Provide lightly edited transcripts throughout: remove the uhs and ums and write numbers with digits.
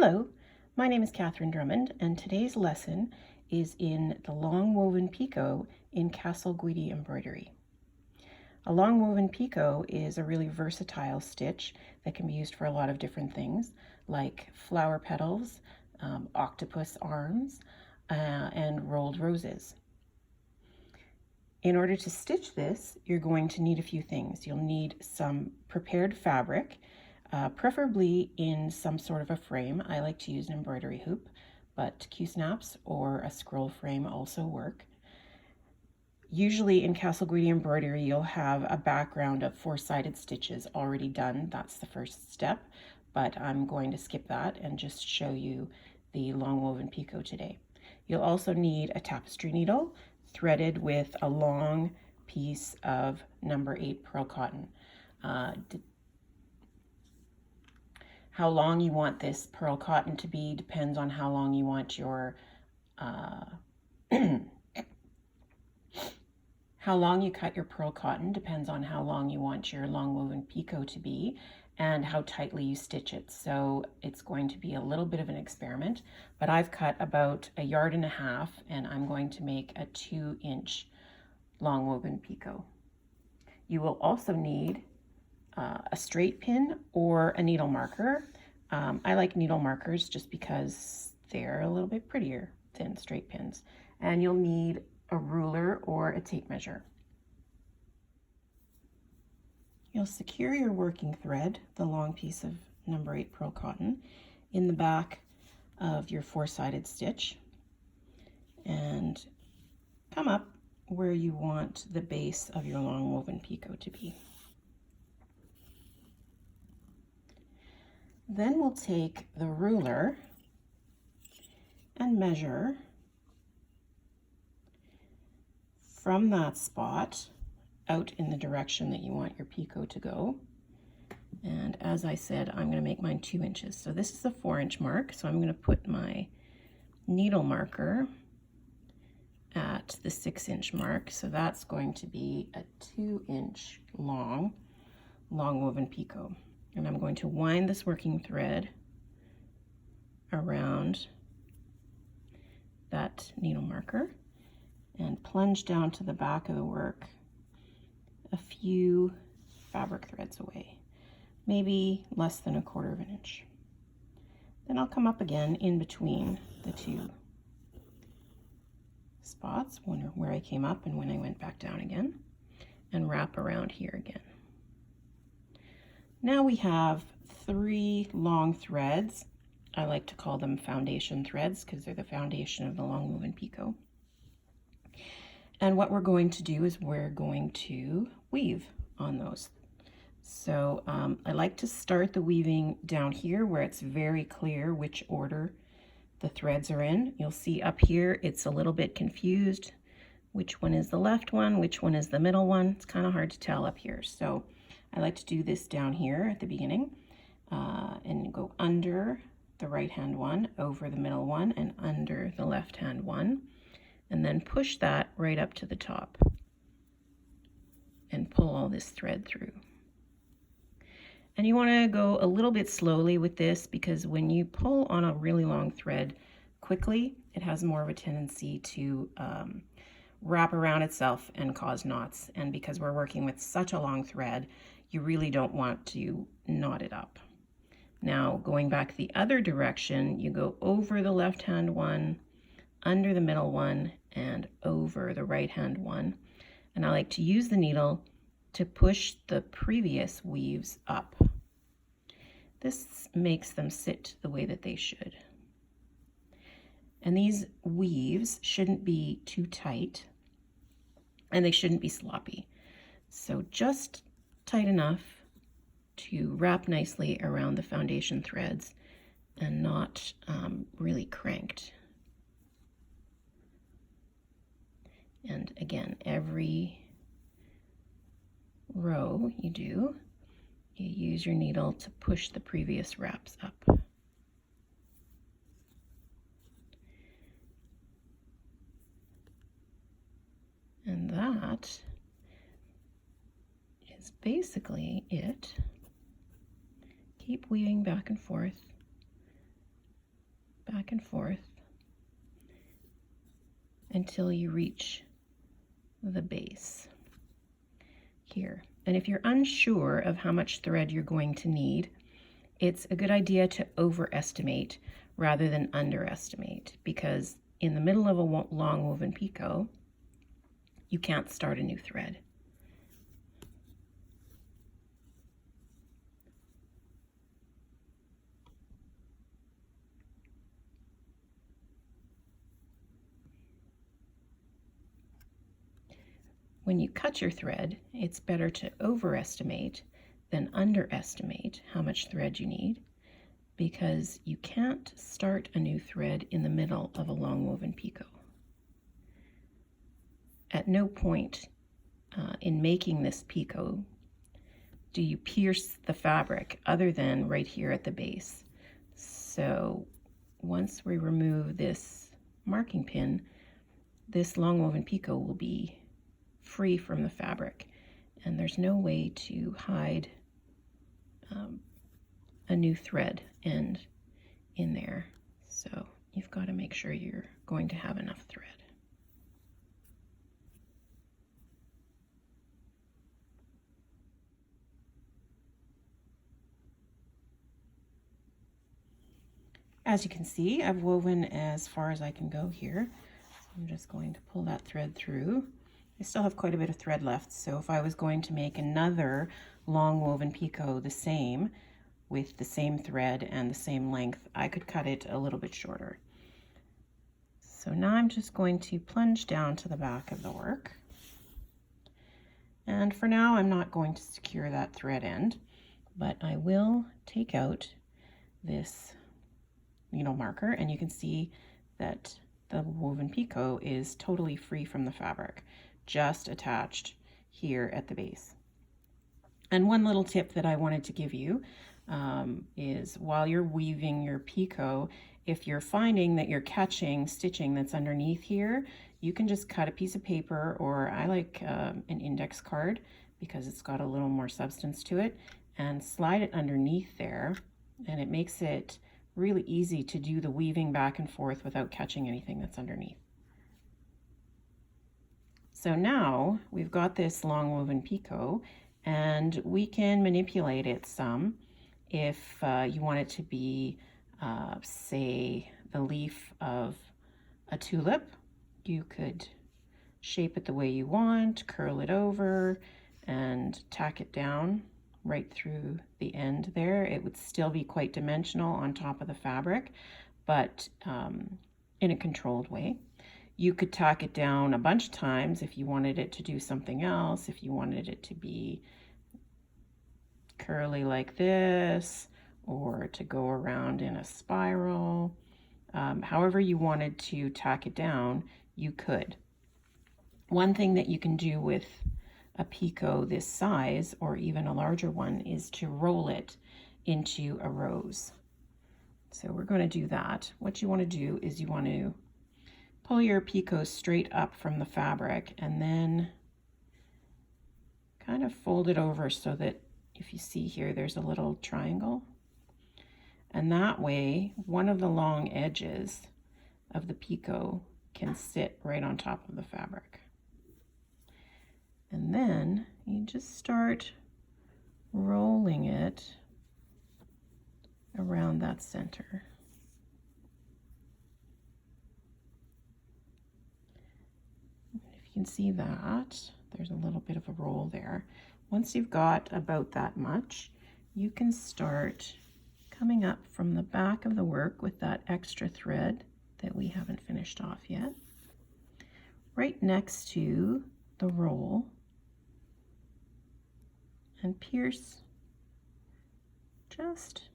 Hello, my name is Catherine Drummond, and today's lesson is in the Long Woven Picot in Casalguidi embroidery. A long woven picot is a really versatile stitch that can be used for a lot of different things, like flower petals, octopus arms, and rolled roses. In order to stitch this, you're going to need a few things. You'll need some prepared fabric, preferably in some sort of a frame. I like to use an embroidery hoop, but Q-snaps or a scroll frame also work. Usually in Casalguidi embroidery, you'll have a background of four-sided stitches already done. That's the first step, but I'm going to skip that and just show you the long woven picot today. You'll also need a tapestry needle threaded with a long piece of number 8 pearl cotton. How long you want this pearl cotton to be depends on how long you want your how long you cut your pearl cotton depends on how long you want your long woven picot to be and how tightly you stitch it. So it's going to be a little bit of an experiment, but I've cut about 1.5 yards and I'm going to make a 2-inch long woven picot. You will also need a straight pin or a needle marker. I like needle markers just because they're a little bit prettier than straight pins. And you'll need a ruler or a tape measure. You'll secure your working thread, the long piece of number 8 pearl cotton, in the back of your four-sided stitch and come up where you want the base of your long woven picot to be. Then we'll take the ruler and measure from that spot out in the direction that you want your picot to go. And as I said, I'm going to make mine 2 inches. So this is a 4-inch mark. So I'm going to put my needle marker at the 6-inch mark. So that's going to be a 2-inch long woven picot. And I'm going to wind this working thread around that needle marker and plunge down to the back of the work a few fabric threads away, maybe less than 1/4 inch. Then I'll come up again in between the two spots, where I came up and when I went back down again, and wrap around here again. Now we have 3 long threads. I like to call them foundation threads because they're the foundation of the long woven picot. And what we're going to do is we're going to weave on those. So I like to start the weaving down here where it's very clear which order the threads are in. You'll see up here it's a little bit confused. Which one is the left one? Which one is the middle one? It's kind of hard to tell up here. So I like to do this down here at the beginning and go under the right hand one, over the middle one, and under the left hand one, and then push that right up to the top and pull all this thread through. And you want to go a little bit slowly with this because when you pull on a really long thread quickly, it has more of a tendency to wrap around itself and cause knots. And because we're working with such a long thread, you really don't want to knot it up. Now, going back the other direction, you go over the left hand one, under the middle one, and over the right hand one. And I like to use the needle to push the previous weaves up. This makes them sit the way that they should. And these weaves shouldn't be too tight and they shouldn't be sloppy. So just tight enough to wrap nicely around the foundation threads and not really cranked. And again, every row you use your needle to push the previous wraps up. And that is basically it. Keep weaving back and forth back and forth until you reach the base here. And if you're unsure of how much thread you're going to need, it's a good idea to overestimate rather than underestimate, because in the middle of a long woven picot, you can't start a new thread. When you cut your thread, it's better to overestimate than underestimate how much thread you need, because you can't start a new thread in the middle of a long woven picot. At no point in making this picot do you pierce the fabric other than right here at the base. So once we remove this marking pin, this long woven picot will be free from the fabric, and there's no way to hide a new thread end in there. So you've got to make sure you're going to have enough thread. As you can see, I've woven as far as I can go here. So I'm just going to pull that thread through. I still have quite a bit of thread left, so if I was going to make another long woven picot the same, with the same thread and the same length, I could cut it a little bit shorter. So now I'm just going to plunge down to the back of the work. And for now, I'm not going to secure that thread end, but I will take out this needle marker, and you can see that the woven picot is totally free from the fabric, just attached here at the base. And one little tip that I wanted to give you is while you're weaving your picot, if you're finding that you're catching stitching that's underneath here, you can just cut a piece of paper, or I like an index card because it's got a little more substance to it, and slide it underneath there, and it makes it really easy to do the weaving back and forth without catching anything that's underneath. So now we've got this long woven picot, and we can manipulate it some. If you want it to be, say, the leaf of a tulip, you could shape it the way you want, curl it over, and tack it down right through the end there. It would still be quite dimensional on top of the fabric, but in a controlled way. You could tack it down a bunch of times if you wanted it to do something else, if you wanted it to be curly like this, or to go around in a spiral. However you wanted to tack it down, you could. One thing that you can do with a picot this size, or even a larger one, is to roll it into a rose. So we're going to do that. What you want to do is you want to pull your picot straight up from the fabric, and then kind of fold it over so that if you see here, there's a little triangle. And that way, one of the long edges of the picot can sit right on top of the fabric. And then you just start rolling it around that center. If you can see that, there's a little bit of a roll there. Once you've got about that much, you can start coming up from the back of the work with that extra thread that we haven't finished off yet, right next to the roll, and pierce just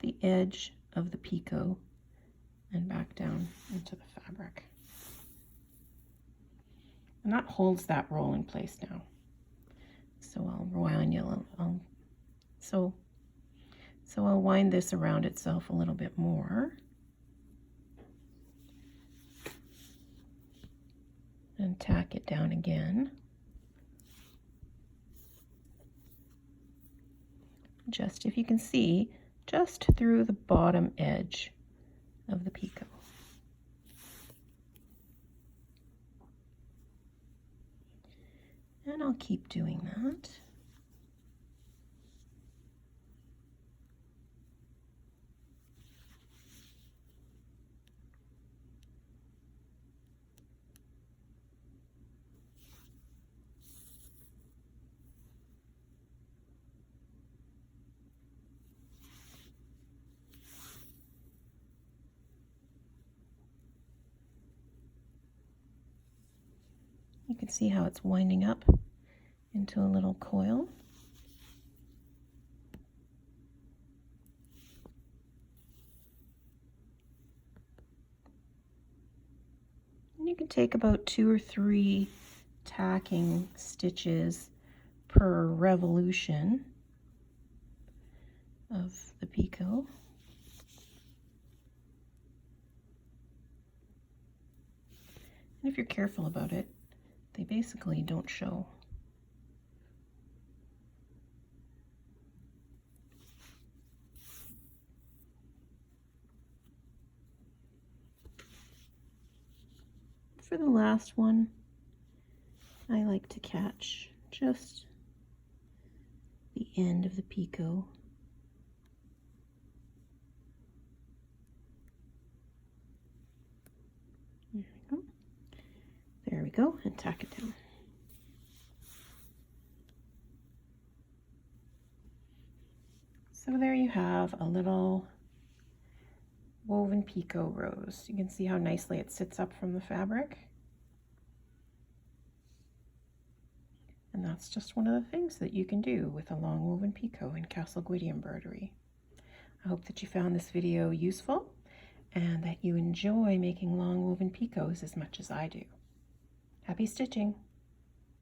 the edge of the picot and back down into the fabric. And that holds that roll in place now. So I'll wind I'll wind this around itself a little bit more. And tack it down again. Just, if you can see, just through the bottom edge of the picot. And I'll keep doing that. You can see how it's winding up into a little coil. And you can take about 2 or 3 tacking stitches per revolution of the picot. And if you're careful about it, they basically don't show. For the last one, I like to catch just the end of the picot. There we go. There we go, and tack it down. So there you have a little woven picot rose. You can see how nicely it sits up from the fabric. And that's just one of the things that you can do with a long woven picot in Casalguidi embroidery. I hope that you found this video useful and that you enjoy making long woven picots as much as I do. Happy stitching!